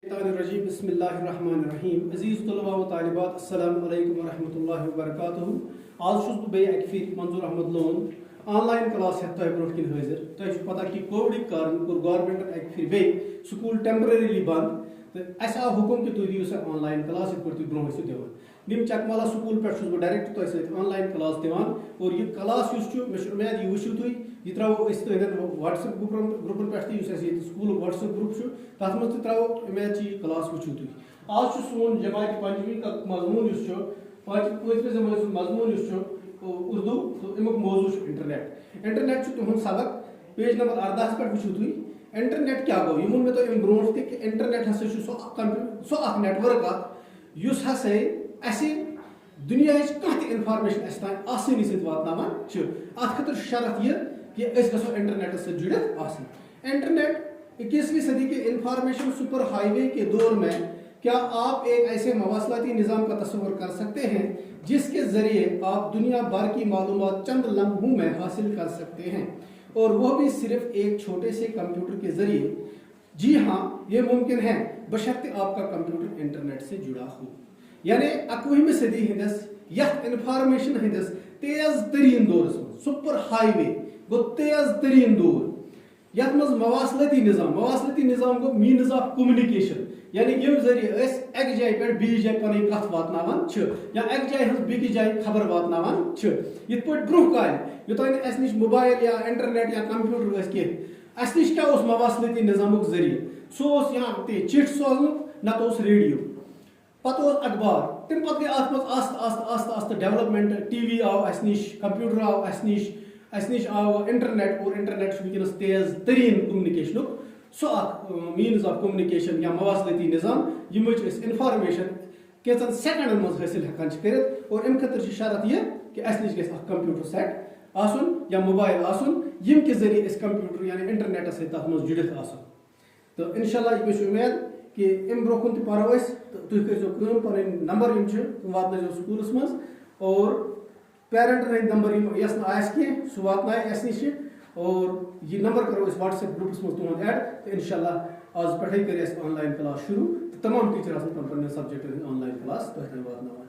الرجیم بسم اللہ الرحمن الرحیم عزیز طلباء و طالبات السلام علیکم ورحمۃ اللہ وبرکاتہ آج چھس بہ اکہ پھر Manzoor Ahmad Lone online class ہیتھ تہ برونٛٹھ کن حاضر تہ پتہ کہ کووڈک کارن کور گورمنٹن اکہ پھر بہ سکول ٹیمپرریلی بند تو اس آو حکم کہ تھی دیو سا آن لائن کلاس یت پٲٹھۍ تُہۍ برونٛہہ ٲسِو دِوان نیم چکمالا سکول پٮ۪ٹھ چھُس بہٕ ڈائریکٹ تۄہہِ سۭتۍ آن لائن کلاس دِوان اور یہ کلاس یُس چھُ مےٚ چھُ اُمید یہِ وٕچھِو تُہۍ یہ ترٛاوو أسۍ تُہنٛدٮ۪ن وٹس ایپ گروپن پٮ۪ٹھ تہِ یُس اَسہِ ییٚتہِ سکوٗلُک وٹس ایپ گروپ چھُ تتھ منٛز تہِ ترٛاوو اُمید چھِ یہِ کلاس وٕچھِو تُہۍ آز چھُ سون جماعتِ پنجمی کا مضموٗن یُس چھُ پٲنٛژمہِ زمانہِ ہُنٛد مضموٗن یُس چھُ اردو تہٕ امیُک موضوع چھُ انٹرنیٹ چھُ تُہُنٛد سبق پیج نمبر 18 پٮ۪ٹھ وٕچھِو تُہۍ انٹرنیٹ کیٛاہ گوٚو یہِ ووٚن مےٚ تۄہہِ اَمہِ برونٛٹھ تہِ کہِ انٹرنیٹ ہسا چھُ سُہ اکھ نیٹؤرک اکھ یُس ہسا اَسہِ دُنیاہٕچ کانٛہہ تہِ انفارمیشن اَسہِ تام آسٲنی سۭتۍ واتناوان چھِ اتھ خٲطرٕ چھُ شرط یہِ کہ أسۍ گژھو انٹرنیٹس سۭتۍ جُڑِتھ آسٕنۍ انٹرنیٹ 21ویں صدی کے انفارمیشن سپر ہائی وے کے دور میں کیا آپ ایک ایسے مواصلاتی نظام کا تصور کر سکتے ہیں جس کے ذریعے آپ دنیا بھر کی معلومات چند لمحوں میں حاصل کر سکتے ہیں اور وہ بھی صرف ایک چھوٹے سے کمپیوٹر کے ذریعے؟ جی ہاں یہ ممکن ہے بشرطے آپ کا کمپیوٹر انٹرنیٹ سے جڑا ہو یعنی 21ویں صدی ہندس یتھ انفارمیشن ہندس تیز ترین دورس من سپر ہائی وے گو تیز ترین دور یتھ مز مواصلاتی نظام گو مینز آف کومنیکیشن یعنی یم ذریعہ اس ایک جائے پہ بیس جائے پنن کت واتناوان چھ یا ایک جائے ہز بیکس جائے خبر واتناوان چھ یت پٲٹھۍ برونٛہہ کالہِ یوٚتانۍ نہٕ اَسہِ نِش موبایل یا انٹرنیٹ یا کمپیوٹر ٲسۍ کینٛہہ اَسہِ نِش کیٛاہ اوس مواصلاتی نظامُک ذٔریعہٕ سُہ اوس یا تہِ چِٹھۍ سوزنُک نتہٕ اوس ریڈیو پتہٕ اوس اخبار تمہِ پتہٕ گٔے اتھ منٛز آستہٕ ڈیولپمنٹ ٹی وی آو اَسہِ نِش کمپیوٹر آو اَسہِ نِش آو انٹرنیٹ اور انٹرنیٹ چھُ وٕنکیٚنس تیز ترین کومنِکیشنُک سُہ اکھ میٖنز آف کومنِکیشن یا مواصلاتی نظام یِمٕچ أسۍ انفارمیشن کینٛژن سیکنڈن منٛز حٲصِل ہٮ۪کان چھِ کٔرِتھ اور امہِ خٲطرٕ چھِ شرط یہِ کہِ اَسہِ نِش گژھِ اکھ کمپیوٹر سیٹ آسُن یا موبایل آسُن ییٚمہِ کہِ ذٔریعہٕ أسۍ کمپیوٹر یعنی انٹرنیٹس سۭتۍ تتھ منٛز جُڑِتھ آسو تہٕ انشاء اللہ مےٚ چھُ اُمید کہ امہِ برونٛہہ کُن تہِ پرو أسۍ تہٕ تُہۍ کٔرۍزیو کٲم پنٕنۍ نمبر یِم چھِ تِم واتنٲیزیو سکوٗلس منٛز اور پیرنٹن ہٕنٛدۍ نمبر یس نہٕ آسہِ کینٛہہ سُہ واتنایہِ اَسہِ نِش اور یہ نمبر کرو أسۍ وٹس ایپ گروپس منٛز تُہُنٛد ایڈ تہٕ انشاء اللہ آز پٮ۪ٹھٕے کٔرۍ اَسہِ آن لائن کلاس شروٗع تہٕ تمام ٹیٖچر آسن پنٕنۍ پنٕنٮ۪ن سبجیکٹن ہٕنٛدۍ آن لائن کلاس تۄہہِ تام واتناوان